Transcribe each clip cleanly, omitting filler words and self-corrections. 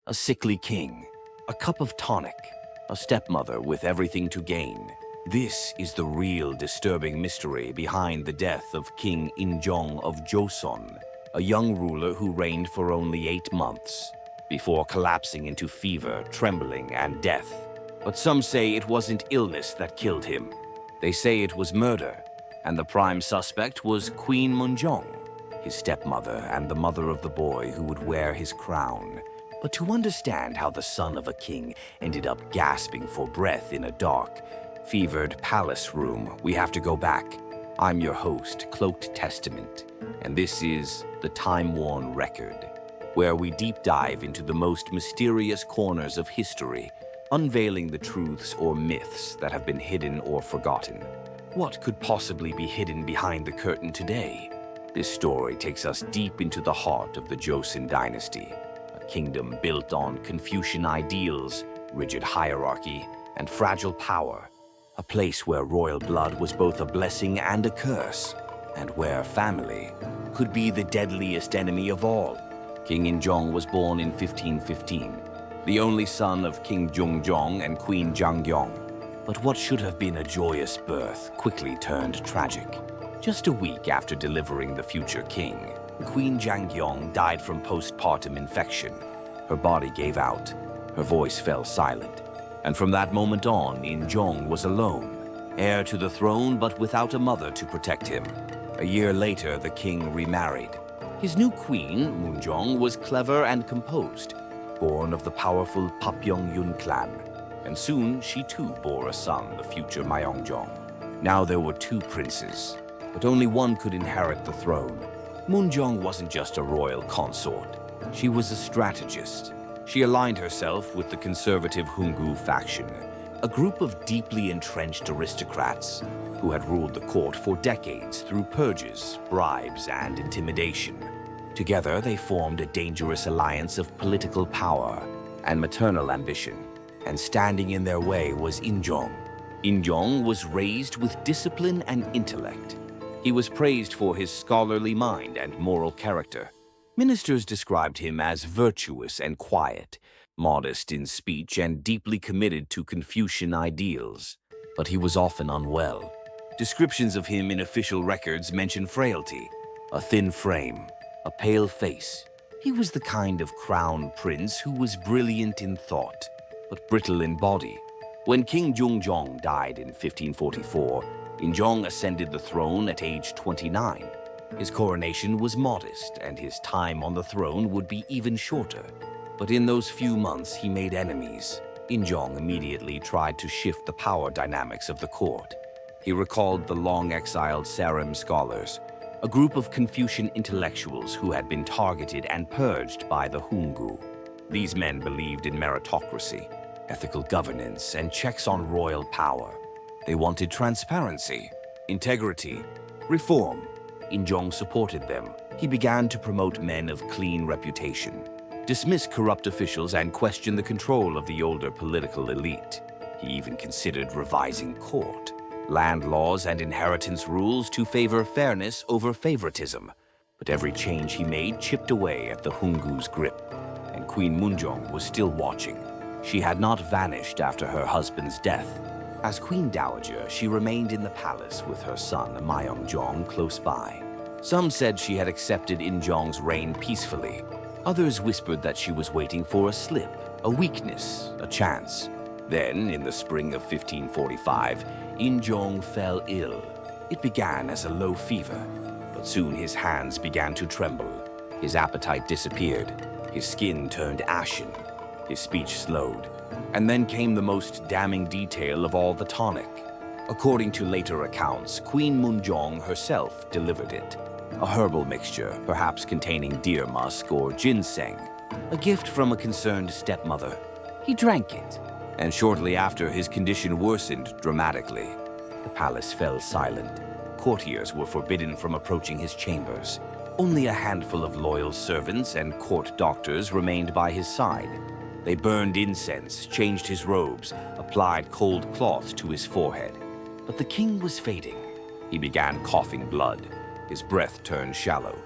A sickly king, a cup of tonic, a stepmother with everything to gain. This is the real disturbing mystery behind the death of King Injong of Joseon, a young ruler who reigned for only 8 months, before collapsing into fever, trembling, and death. But some say it wasn't illness that killed him. They say it was murder, and the prime suspect was Queen Munjeong, his stepmother and the mother of the boy who would wear his crown. But to understand how the son of a king ended up gasping for breath in a dark, fevered palace room, we have to go back. I'm your host, Cloaked Testament, and this is the Timeworn Record, where we deep dive into the most mysterious corners of history, unveiling the truths or myths that have been hidden or forgotten. What could possibly be hidden behind the curtain today? This story takes us deep into the heart of the Joseon Dynasty, a kingdom built on Confucian ideals, rigid hierarchy, and fragile power. A place where royal blood was both a blessing and a curse, and where family could be the deadliest enemy of all. King Injong was born in 1515, the only son of King Munjeong and Queen Munjeong. But what should have been a joyous birth quickly turned tragic. Just a week after delivering the future king, Queen Munjeong died from postpartum infection. Her body gave out, her voice fell silent, and from that moment on, Injong was alone, heir to the throne but without a mother to protect him. A year later, the king remarried. His new queen, Munjeong, was clever and composed, born of the powerful Papyeong-yun clan, and soon she too bore a son, the future Myeongjong. Now there were 2 princes, but only one could inherit the throne. Munjeong wasn't just a royal consort. She was a strategist. She aligned herself with the conservative Hungu faction, a group of deeply entrenched aristocrats who had ruled the court for decades through purges, bribes, and intimidation. Together, they formed a dangerous alliance of political power and maternal ambition, and standing in their way was Injong. Injong was raised with discipline and intellect. He was praised for his scholarly mind and moral character. Ministers described him as virtuous and quiet, modest in speech and deeply committed to Confucian ideals. But he was often unwell. Descriptions of him in official records mention frailty, a thin frame, a pale face. He was the kind of crown prince who was brilliant in thought, but brittle in body. When King Munjeong died in 1544, Injong ascended the throne at age 29. His coronation was modest, and his time on the throne would be even shorter. But in those few months, he made enemies. Injong immediately tried to shift the power dynamics of the court. He recalled the long-exiled Sarim scholars, a group of Confucian intellectuals who had been targeted and purged by the Hungu. These men believed in meritocracy, ethical governance, and checks on royal power. They wanted transparency, integrity, reform. Injong supported them. He began to promote men of clean reputation, dismiss corrupt officials, and question the control of the older political elite. He even considered revising court, land laws, and inheritance rules to favor fairness over favoritism. But every change he made chipped away at the Hungu's grip, and Queen Munjeong was still watching. She had not vanished after her husband's death. As Queen Dowager, she remained in the palace with her son Myeongjong close by. Some said she had accepted Injong's reign peacefully. Others whispered that she was waiting for a slip, a weakness, a chance. Then, in the spring of 1545, Injong fell ill. It began as a low fever, but soon his hands began to tremble. His appetite disappeared. His skin turned ashen. His speech slowed. And then came the most damning detail of all the tonic. According to later accounts, Queen Munjeong herself delivered it. A herbal mixture, perhaps containing deer musk or ginseng, a gift from a concerned stepmother. He drank it, and shortly after, his condition worsened dramatically. The palace fell silent. Courtiers were forbidden from approaching his chambers. Only a handful of loyal servants and court doctors remained by his side. They burned incense, changed his robes, applied cold cloths to his forehead. But the king was fading. He began coughing blood. His breath turned shallow.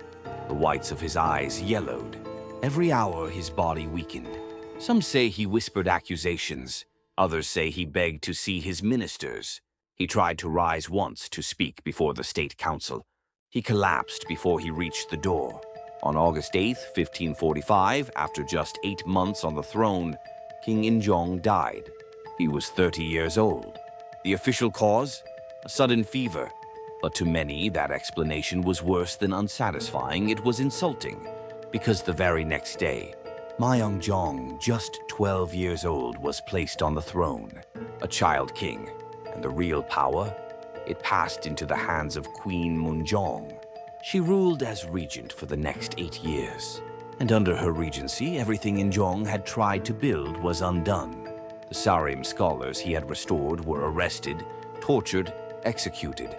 The whites of his eyes yellowed. Every hour, his body weakened. Some say he whispered accusations. Others say he begged to see his ministers. He tried to rise once to speak before the state council. He collapsed before he reached the door. On August 8, 1545, after just 8 months on the throne, King Injong died. He was 30 years old. The official cause? A sudden fever. But to many, that explanation was worse than unsatisfying. It was insulting, because the very next day, Munjeong, just 12 years old, was placed on the throne. A child king. And the real power? It passed into the hands of Queen Munjeong. She ruled as regent for the next 8 years. And under her regency, everything Injong had tried to build was undone. The Sarim scholars he had restored were arrested, tortured, executed.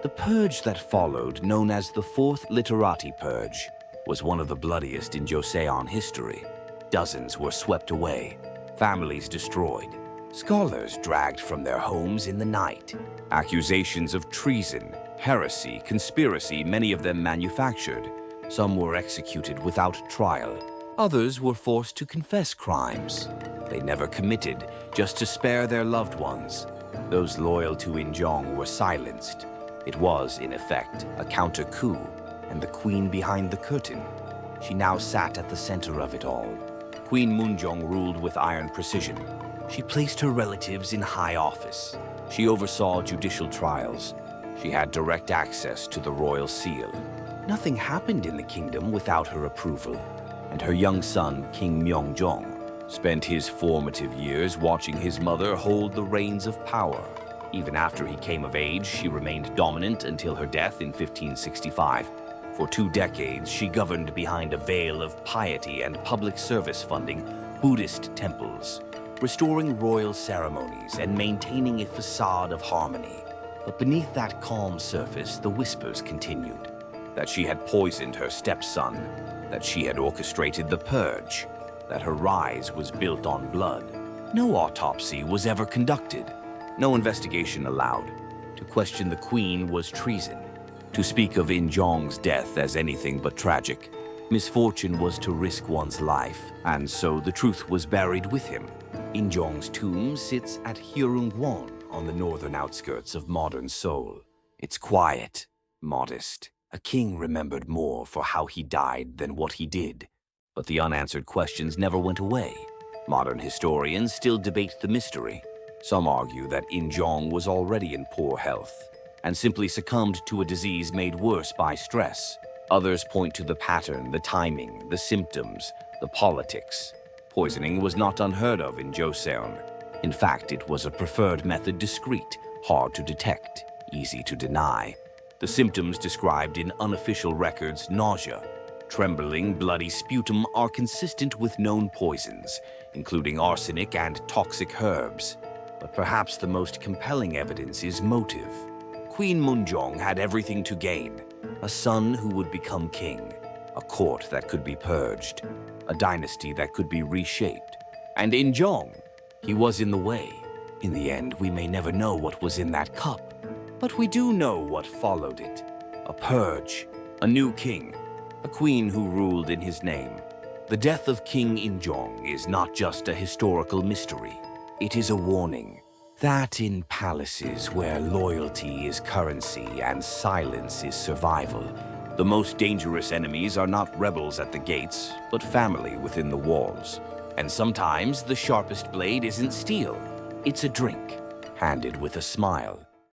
The purge that followed, known as the Fourth Literati Purge, was one of the bloodiest in Joseon history. Dozens were swept away, families destroyed, scholars dragged from their homes in the night. Accusations of treason, heresy, conspiracy, many of them manufactured. Some were executed without trial. Others were forced to confess crimes they never committed, just to spare their loved ones. Those loyal to Injong were silenced. It was, in effect, a counter-coup, and the queen behind the curtain. She now sat at the center of it all. Queen Munjeong ruled with iron precision. She placed her relatives in high office. She oversaw judicial trials. She had direct access to the royal seal. Nothing happened in the kingdom without her approval. And her young son, King Munjeong, spent his formative years watching his mother hold the reins of power. Even after he came of age, she remained dominant until her death in 1565. For 2 decades, she governed behind a veil of piety and public service funding Buddhist temples, restoring royal ceremonies and maintaining a facade of harmony. But beneath that calm surface, the whispers continued. That she had poisoned her stepson, that she had orchestrated the purge, that her rise was built on blood. No autopsy was ever conducted. No investigation allowed. To question the queen was treason. To speak of Injong's death as anything but tragic. Misfortune was to risk one's life, and so the truth was buried with him. Injong's tomb sits at Hyeonggwon on the northern outskirts of modern Seoul. It's quiet, modest. A king remembered more for how he died than what he did. But the unanswered questions never went away. Modern historians still debate the mystery. Some argue that Injong was already in poor health and simply succumbed to a disease made worse by stress. Others point to the pattern, the timing, the symptoms, the politics. Poisoning was not unheard of in Joseon. In fact, it was a preferred method, discreet, hard to detect, easy to deny. The symptoms described in unofficial records, nausea, trembling, bloody sputum, are consistent with known poisons, including arsenic and toxic herbs. But perhaps the most compelling evidence is motive. Queen Munjeong had everything to gain. A son who would become king, a court that could be purged, a dynasty that could be reshaped. And Injong, he was in the way. In the end, we may never know what was in that cup. But we do know what followed it. A purge, a new king, a queen who ruled in his name. The death of King Injong is not just a historical mystery. It is a warning that in palaces where loyalty is currency and silence is survival, the most dangerous enemies are not rebels at the gates, but family within the walls. And sometimes the sharpest blade isn't steel, it's a drink, handed with a smile.